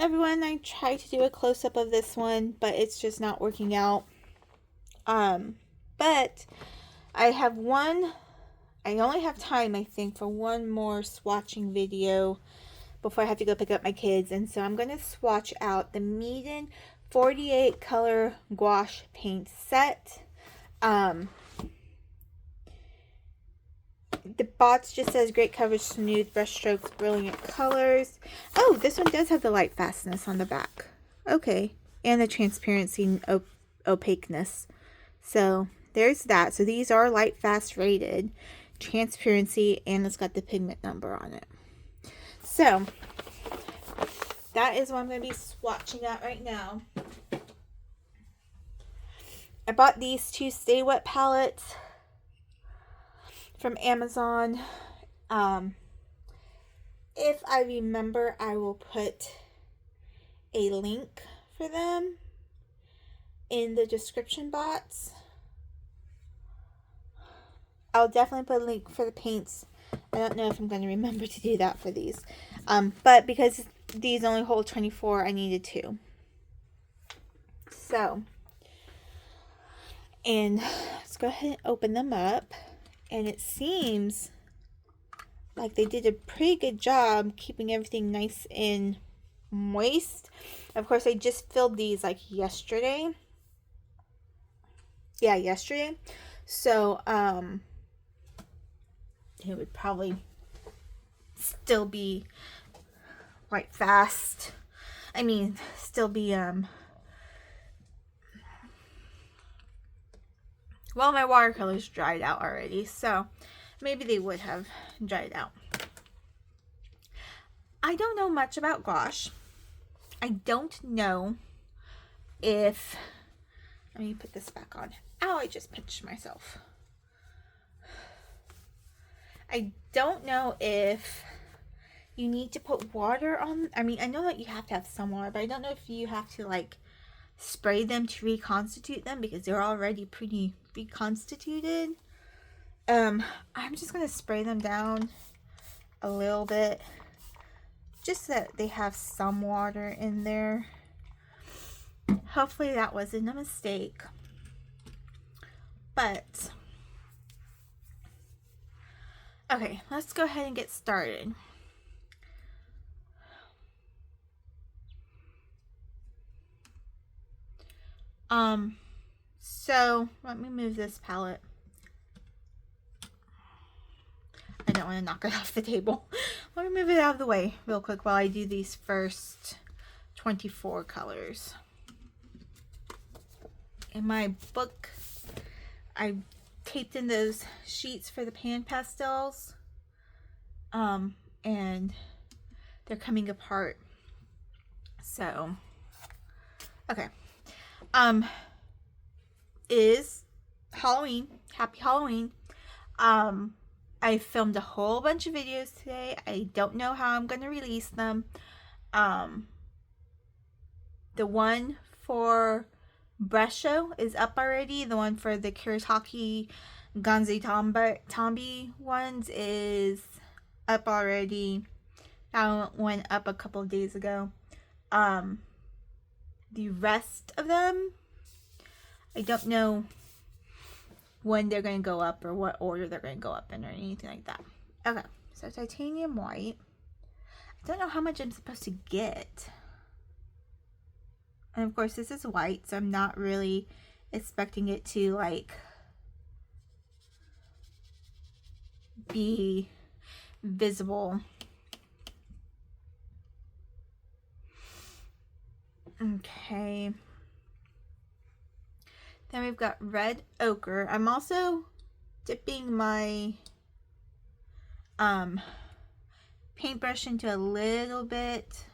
everyone. I tried to do a close-up of this one, but it's just not working out. But I have I only have time, I think, for one more swatching video before I have to go pick up my kids. And so I'm going to swatch out the Meeden 48 color gouache paint set. The box just says great coverage, smooth brush strokes, brilliant colors. Oh, this one does have the light fastness on the back. Okay. And the transparency and opaqueness. So there's that. So these are light fast rated. Transparency, and it's got the pigment number on it. So that is what I'm going to be swatching at right now. I bought these two Stay Wet palettes from Amazon. If I remember, I will put a link for them in the description box. I'll definitely put a link for the paints. I don't know if I'm going to remember to do that for these. But because these only hold 24, I needed 2. So, and let's go ahead and open them up. And it seems like they did a pretty good job keeping everything nice and moist. Of course, I just filled these like yesterday. Yeah, yesterday. So, it would probably still be quite fast. I mean, still be, well, my watercolors dried out already, so maybe they would have dried out. I don't know much about gouache. I don't know if, let me put this back on. Ow, I just pinched myself. I don't know if you need to put water on. I mean, I know that you have to have some water, but I don't know if you have to like spray them to reconstitute them because they're already pretty reconstituted. I'm just going to spray them down a little bit just so that they have some water in there. Hopefully that wasn't a mistake. But okay, let's go ahead and get started. So let me move this palette. I don't want to knock it off the table. Let me move it out of the way real quick while I do these first 24 colors. In my book, I taped in those sheets for the pan pastels. And they're coming apart. So, okay. Is Halloween. Happy Halloween. I filmed a whole bunch of videos today. I don't know how I'm going to release them. The one for Breast Show is up already. The one for the Kuretake Ganze Tombi ones is up already. That went up a couple of days ago. The rest of them, I don't know when they're going to go up or what order they're going to go up in or anything like that. Okay, so titanium white. I don't know how much I'm supposed to get. And of course this is white, so I'm not really expecting it to like be visible. Okay. Then we've got red ochre. I'm also dipping my paintbrush into a little bit,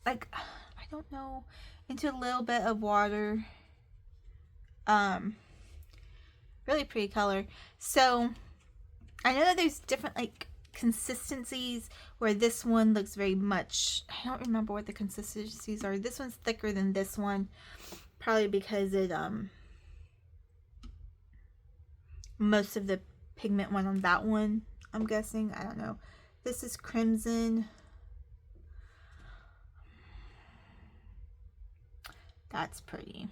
like, I don't know, into a little bit of water. Really pretty color. So I know that there's different like consistencies where this one looks very much, I don't remember what the consistencies are. This one's thicker than this one, probably because it most of the pigment went on that one, I'm guessing. I don't know. This is crimson. That's pretty.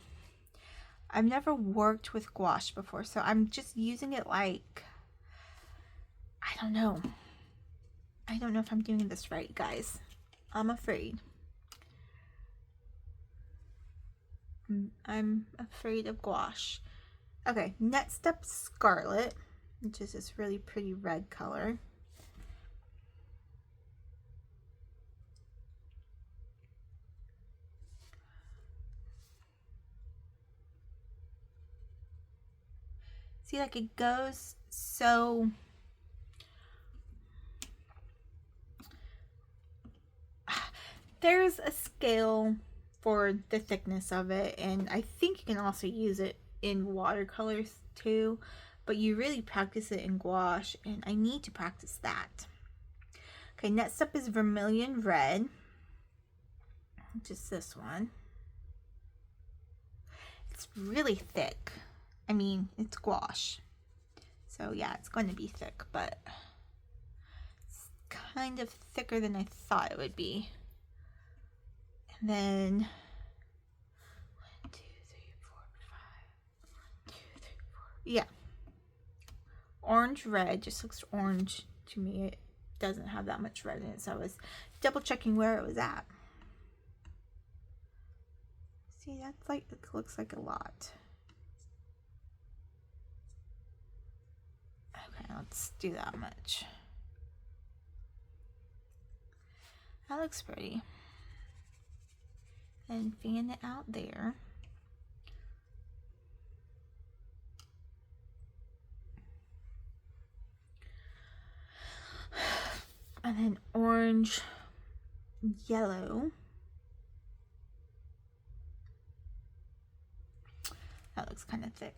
I've never worked with gouache before, so I'm just using it like, I don't know. I don't know if I'm doing this right, guys. I'm afraid. I'm afraid of gouache. Okay, next up, Scarlet, which is this really pretty red color. See, like it goes so... There's a scale for the thickness of it, and I think you can also use it in watercolors too, but you really practice it in gouache, and I need to practice that. Okay, next up is Vermilion Red, just this one. It's really thick. I mean, it's gouache, so yeah, it's going to be thick, but it's kind of thicker than I thought it would be. And then 1, 2, 3, 4, 5. 1, 2, 3, 4. Yeah, orange red just looks orange to me. It doesn't have that much red in it, so I was double checking where it was at. See, that's like, it looks like a lot. Okay, let's do that much. That looks pretty. And fan it out there. And then orange, yellow. That looks kind of thick.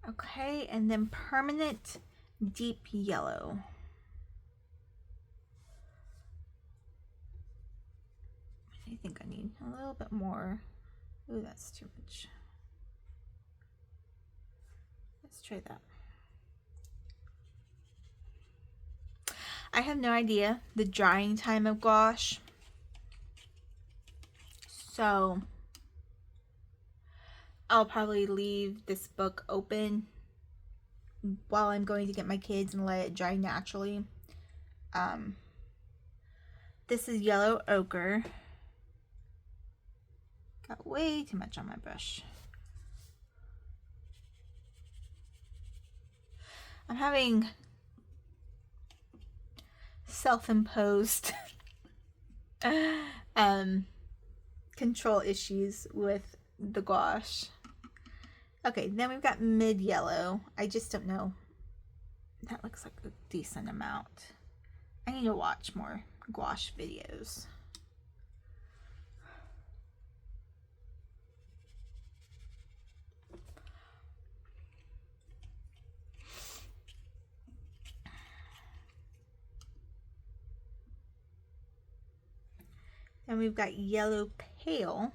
Okay, and then permanent deep yellow. I think I need a little bit more. Ooh, that's too much. Let's try that. I have no idea the drying time of gouache, so I'll probably leave this book open while I'm going to get my kids and let it dry naturally. This is yellow ochre. Got way too much on my brush. I'm having self-imposed control issues with the gouache. Okay, then we've got mid yellow. I just don't know. That looks like a decent amount. I need to watch more gouache videos. Then we've got yellow pale.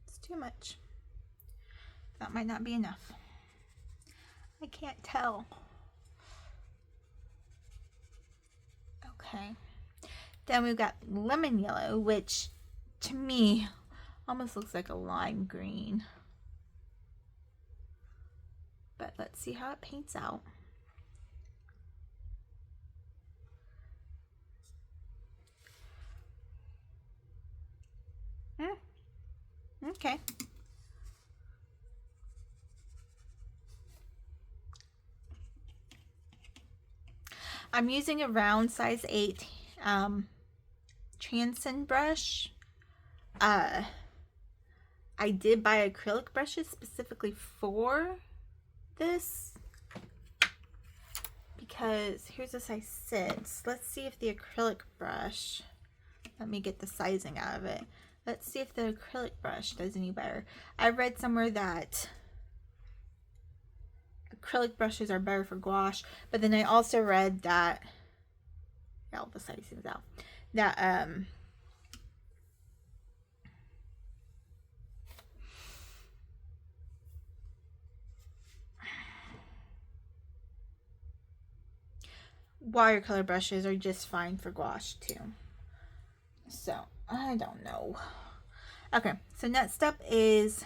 It's too much. That might not be enough. I can't tell. Okay. Then we've got lemon yellow, which to me almost looks like a lime green. But let's see how it paints out. Okay. I'm using a round size 8 Transin brush. I did buy acrylic brushes specifically for this because here's a size 6. Let's see if the acrylic brush, let me get the sizing out of it. Let's see if the acrylic brush does any better. I read somewhere that acrylic brushes are better for gouache, but then I also read that, yeah, all the side things out, that watercolor brushes are just fine for gouache too. So I don't know. Okay, so next up is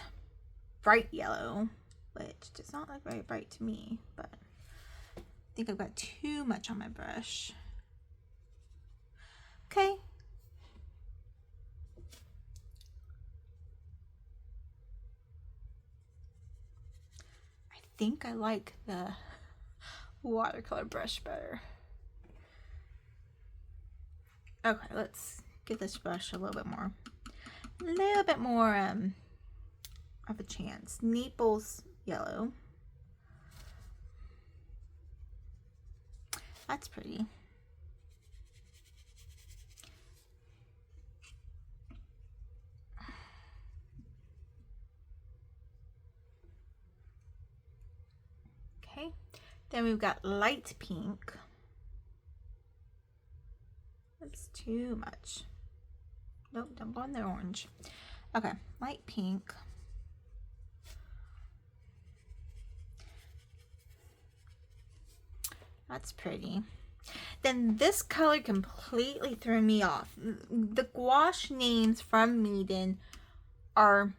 bright yellow, which does not look very bright to me, but I think I've got too much on my brush. Okay. I think I like the watercolor brush better. Okay, let's give this brush a little bit more of a chance. Naples yellow. That's pretty. Okay, then we've got light pink. That's too much. Nope, don't go in the orange. Okay, light pink. That's pretty. Then this color completely threw me off. The gouache names from Meeden are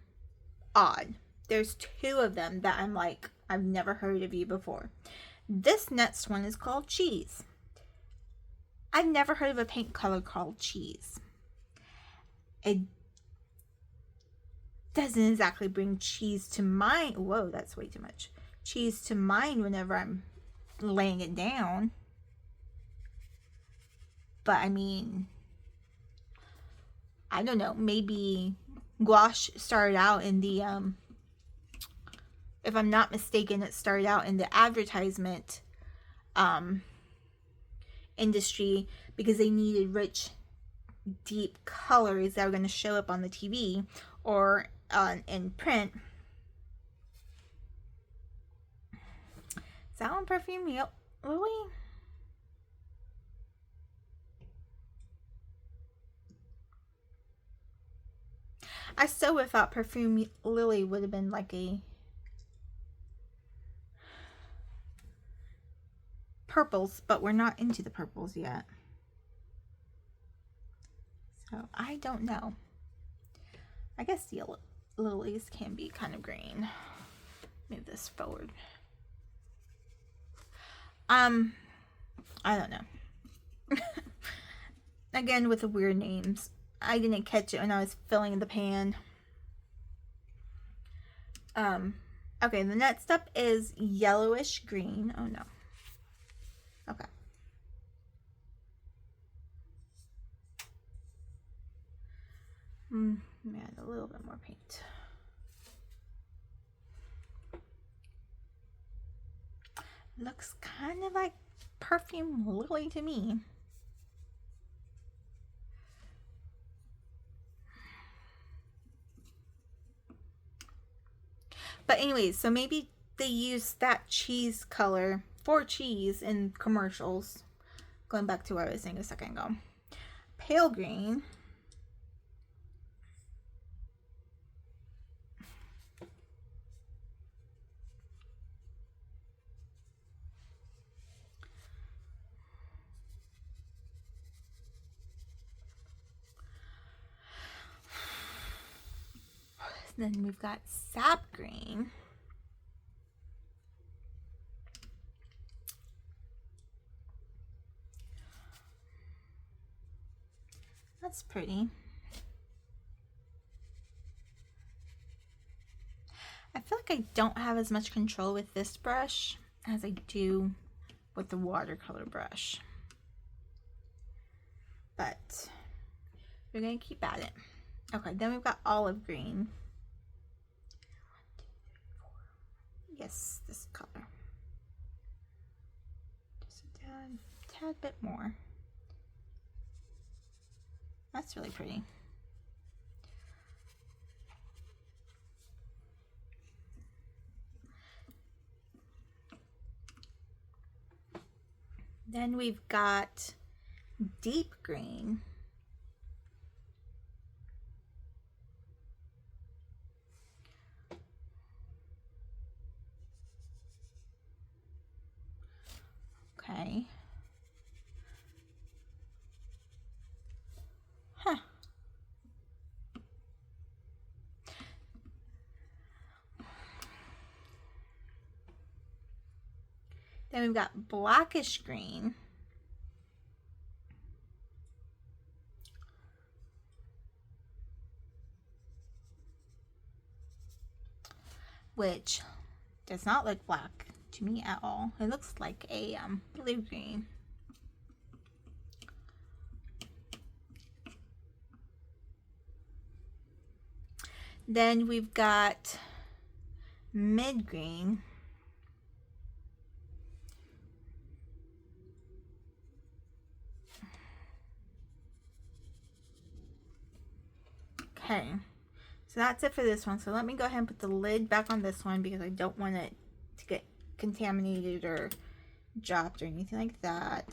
odd. There's two of them that I'm like, I've never heard of you before. This next one is called Cheese. I've never heard of a paint color called Cheese. It doesn't exactly bring cheese to mind. Whoa, that's way too much. Cheese to mind whenever I'm laying it down. But I mean, I don't know, maybe gouache started out in the if I'm not mistaken, it started out in the advertisement industry because they needed rich, deep colors that were going to show up on the TV or in print. Is that one perfume? Yep. Lily? I still would have thought Perfume Lily would have been like a purples, but we're not into the purples yet. So I don't know. I guess the lilies can be kind of green. Move this forward. I don't know. Again, with the weird names. I didn't catch it when I was filling the pan. Okay, the next up is yellowish green. Oh no. Okay. Add a little bit more paint. Looks kind of like Perfume Lily to me. But anyways, so maybe they use that cheese color for cheese in commercials. Going back to what I was saying a second ago. Pale green. Then we've got sap green. That's pretty. I feel like I don't have as much control with this brush as I do with the watercolor brush. But we're going to keep at it. Okay, then we've got olive green. Yes, this color. Just a tad bit more. That's really pretty. Then we've got deep green. Okay. Huh. Then we've got blackish green. Which does not look black to me at all. It looks like a blue green. Then we've got mid green. Okay, so that's it for this one. So let me go ahead and put the lid back on this one because I don't want it to get contaminated or dropped or anything like that.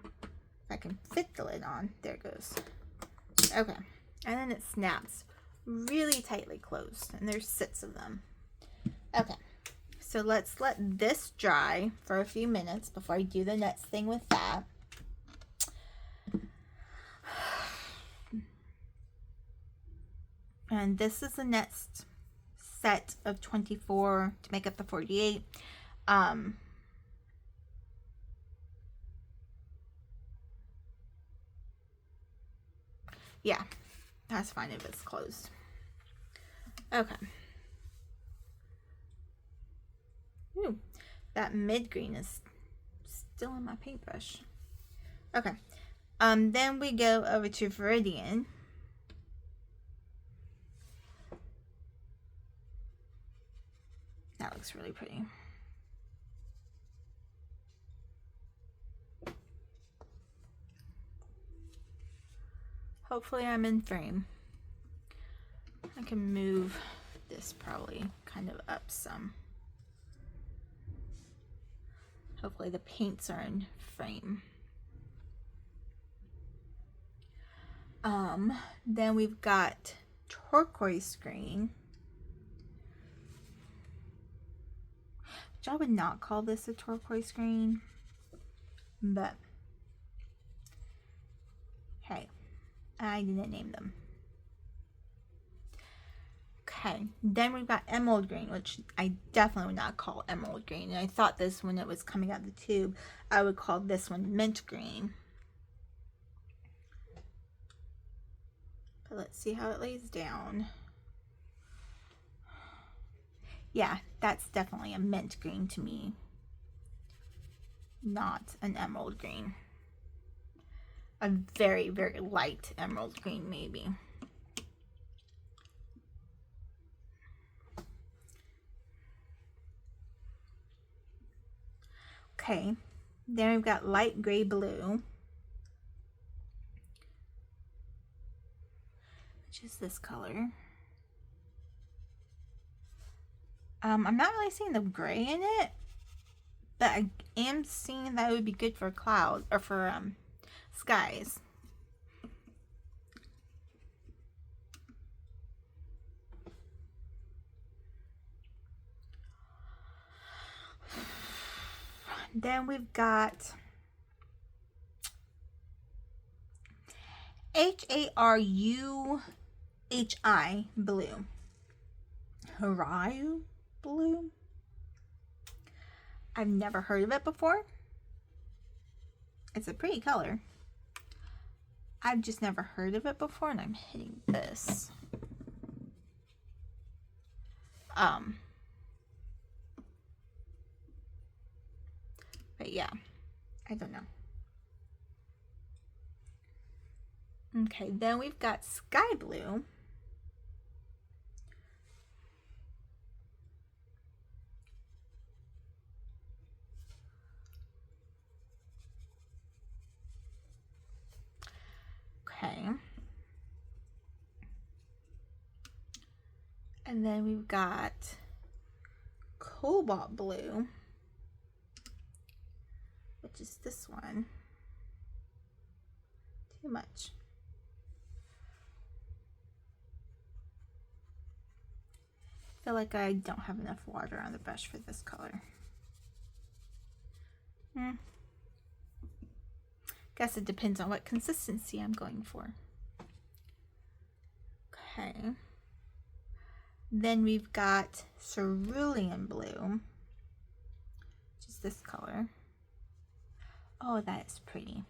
If I can fit the lid on, there it goes. Okay, and then it snaps really tightly closed, and there's 6 of them. Okay, so let's let this dry for a few minutes before I do the next thing with that. And this is the next set of 24 to make up the 48. Yeah, that's fine if it's closed. Okay. Ooh, that mid green is still in my paintbrush. Okay. Then we go over to Viridian. That looks really pretty. Hopefully I'm in frame. I can move this probably kind of up some. Hopefully the paints are in frame. Then we've got turquoise green. Which I would not call this a turquoise green, but hey, I didn't name them. Okay, then we've got emerald green, which I definitely would not call emerald green. And I thought this when it was coming out of the tube, I would call this one mint green. But let's see how it lays down. Yeah, that's definitely a mint green to me, not an emerald green. A very, very light emerald green, maybe. Okay, then we've got light gray blue, which is this color. I'm not really seeing the gray in it, but I am seeing that it would be good for cloud or for skies. Then we've got Haruhi blue. Haruhi blue? I've never heard of it before. It's a pretty color. I've just never heard of it before, and I'm hitting this. But yeah, I don't know. Okay, then we've got sky blue. Okay. And then we've got cobalt blue, which is this one. Too much. I feel like I don't have enough water on the brush for this color. Guess it depends on what consistency I'm going for. Okay. Then we've got cerulean blue, which is this color. Oh, that is pretty.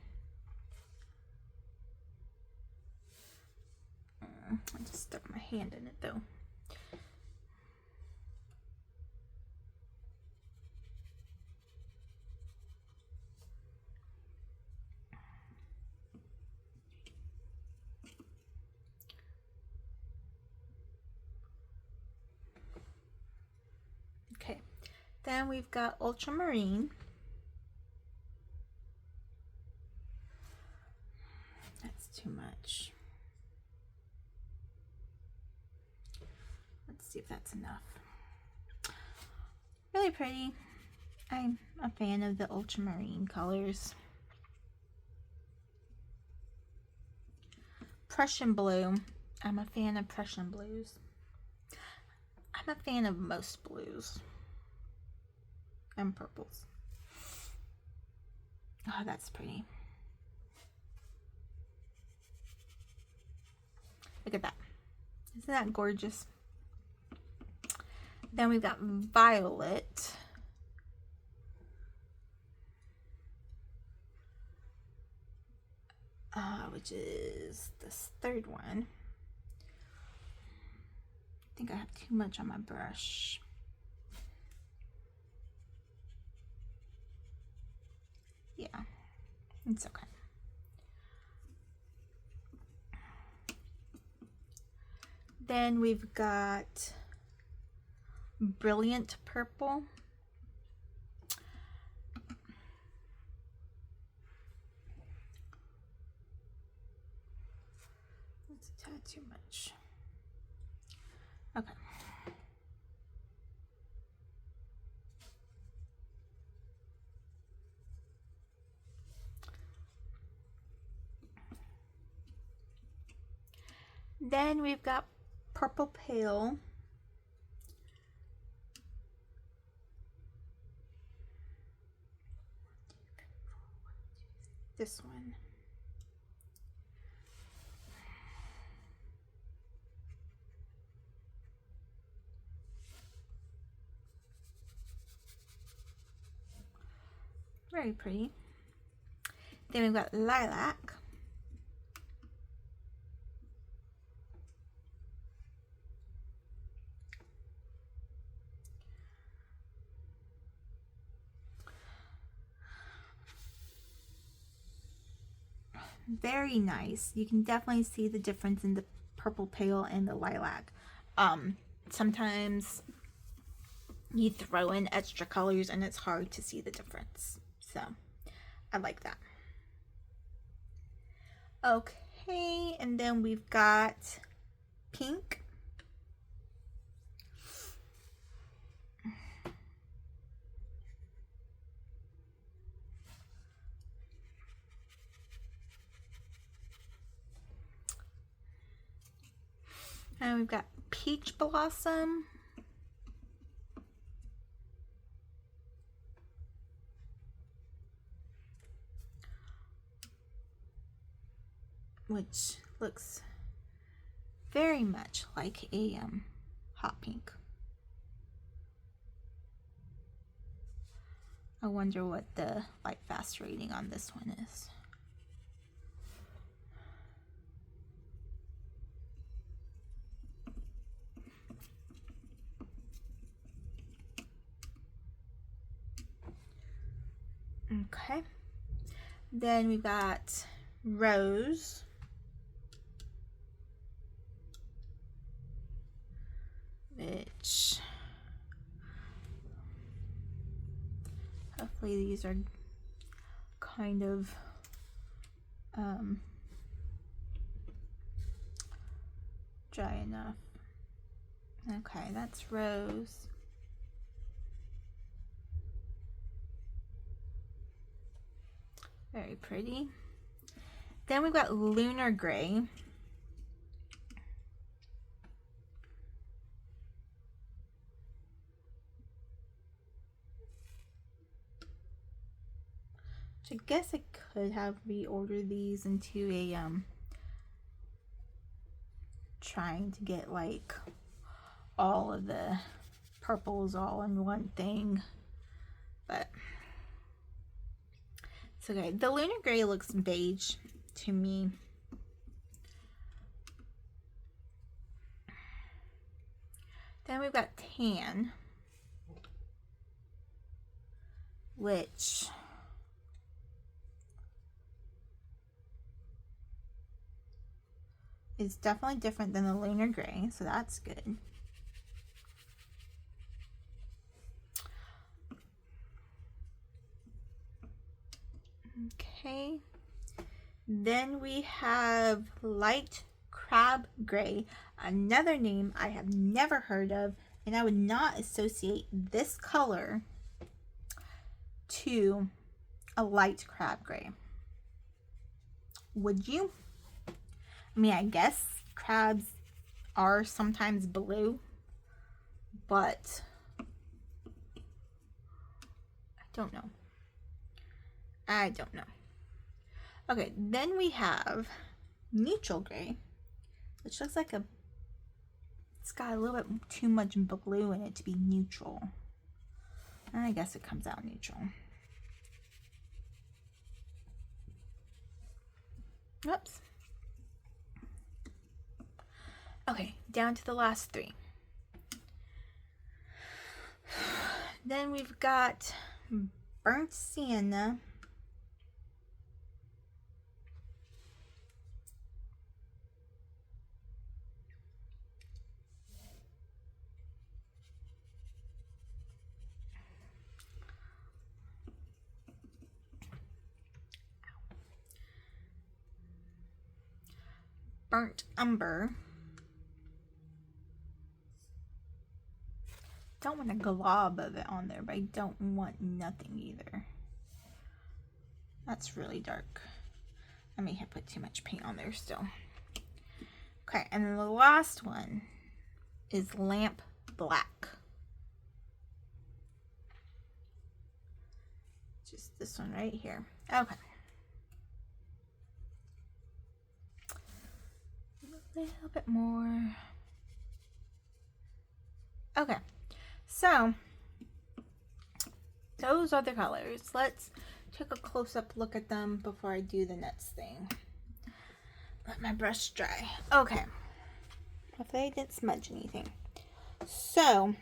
I just stuck my hand in it though. Okay, then we've got ultramarine. That's too much. Let's see if that's enough. Really pretty. I'm a fan of the ultramarine colors. Prussian blue. I'm a fan of Prussian blues. I'm a fan of most blues and purples. Oh, that's pretty. Look at that. Isn't that gorgeous? Then we've got violet. Which is this third one. I think I have too much on my brush. Yeah, it's okay. Then we've got brilliant purple. That's a tad too much. Okay. Then we've got purple pale. This one. Very pretty. Then we've got lilac. Very nice. You can definitely see the difference in the purple pale and the lilac. Sometimes you throw in extra colors and it's hard to see the difference. So I like that. Okay, and then we've got pink. And we've got peach blossom. Which looks very much like a hot pink. I wonder what the light fast rating on this one is. Okay, then we've got rose. Which hopefully these are kind of dry enough. Okay, that's rose. Very pretty. Then we've got Lunar Gray. Which I guess I could have reordered these into a trying to get like all of the purples all in one thing, but it's okay. The Lunar Gray looks beige to me. Then we've got Tan, which is definitely different than the Lunar Gray, so that's good. Okay, then we have Light Crab Gray, another name I have never heard of, and I would not associate this color to a light crab gray. Would you? I mean, I guess crabs are sometimes blue, but I don't know. I don't know. Okay, then we have Neutral Gray, which looks like it's got a little bit too much blue in it to be neutral. I guess it comes out neutral. Oops. Okay, down to the last three. Then we've got Burnt Sienna, Burnt Umber. Don't want a glob of it on there, but I don't want nothing either. That's really dark. I may have put too much paint on there still. Okay, and then the last one is Lamp Black. Just this one right here. Okay. A little bit more. Okay. So, those are the colors. Let's take a close-up look at them before I do the next thing. Let my brush dry. Okay. Hopefully I didn't smudge anything. So,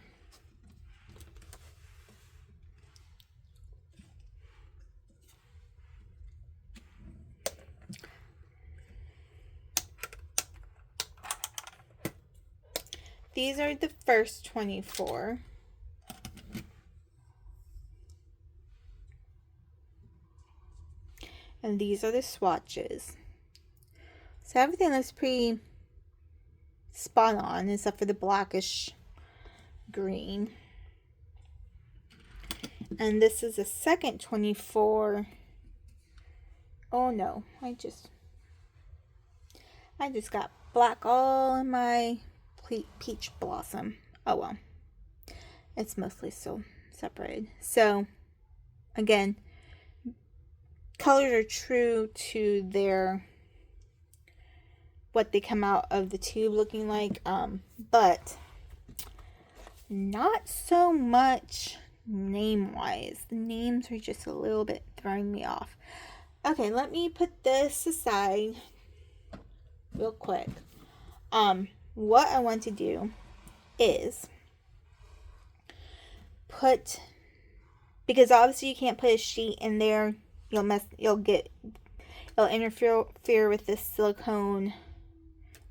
these are the first 24. And these are the swatches. So everything looks pretty spot on except for the blackish green. And this is the second 24. Oh no, I just got black all in my peach blossom. Oh well, it's mostly still separated. So again, colors are true to their what they come out of the tube looking like, but not so much name wise. The names are just a little bit throwing me off. Okay, let me put this aside real quick. What I want to do is put, because obviously you can't put a sheet in there, it'll interfere with this silicone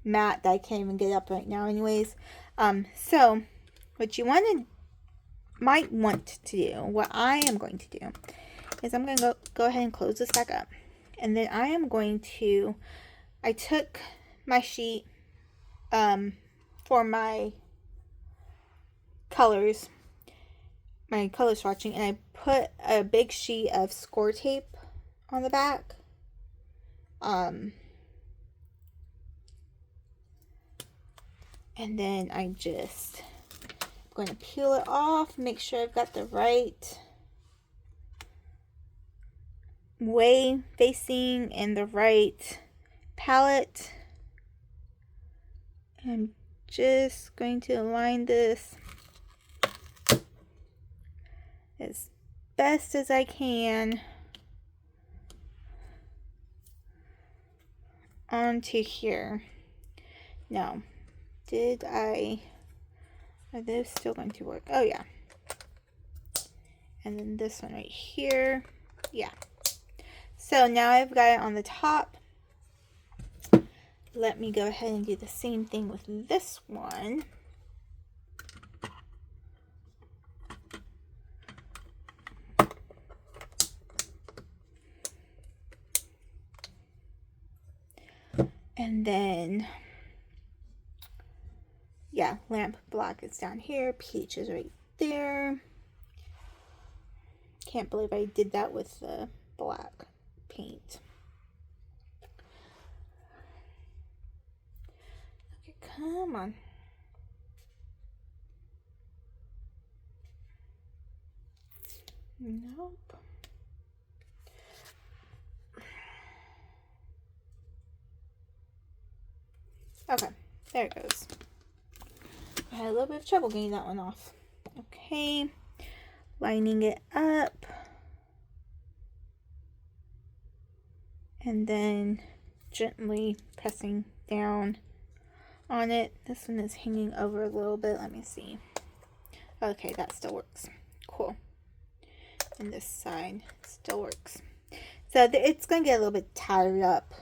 mat that I can't even get up right now anyways. So what you might want to do, what I am going to do is I'm going to go ahead and close this back up, and then I am going to, I took my sheet for my colors, my color swatching, and I put a big sheet of score tape on the back. And then I'm just going to peel it off, make sure I've got the right way facing and the right palette. I'm just going to align this as best as I can onto here. Now, are those still going to work? Oh yeah. And then this one right here. Yeah. So now I've got it on the top. Let me go ahead and do the same thing with this one. And then, yeah, lamp black is down here. Peach is right there. Can't believe I did that with the black paint. Okay, come on. Nope. Okay, there it goes. I had a little bit of trouble getting that one off. Okay, lining it up. And then gently pressing down on it. This one is hanging over a little bit. Let me see. Okay, that still works. Cool. And this side still works. So it's going to get a little bit tired up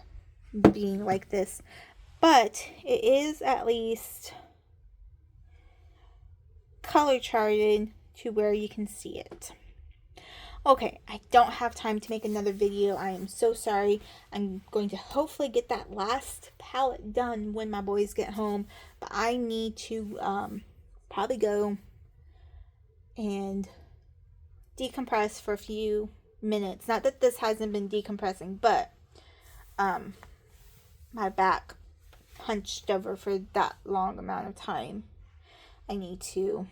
being like this. But it is at least color charted to where you can see it. Okay, I don't have time to make another video. I am so sorry. I'm going to hopefully get that last palette done when my boys get home. But I need to probably go and decompress for a few minutes. Not that this hasn't been decompressing, but my back hunched over for that long amount of time. I need to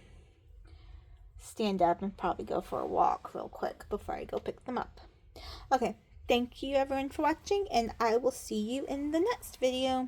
stand up and probably go for a walk real quick before I go pick them up. Okay, thank you everyone for watching, and I will see you in the next video.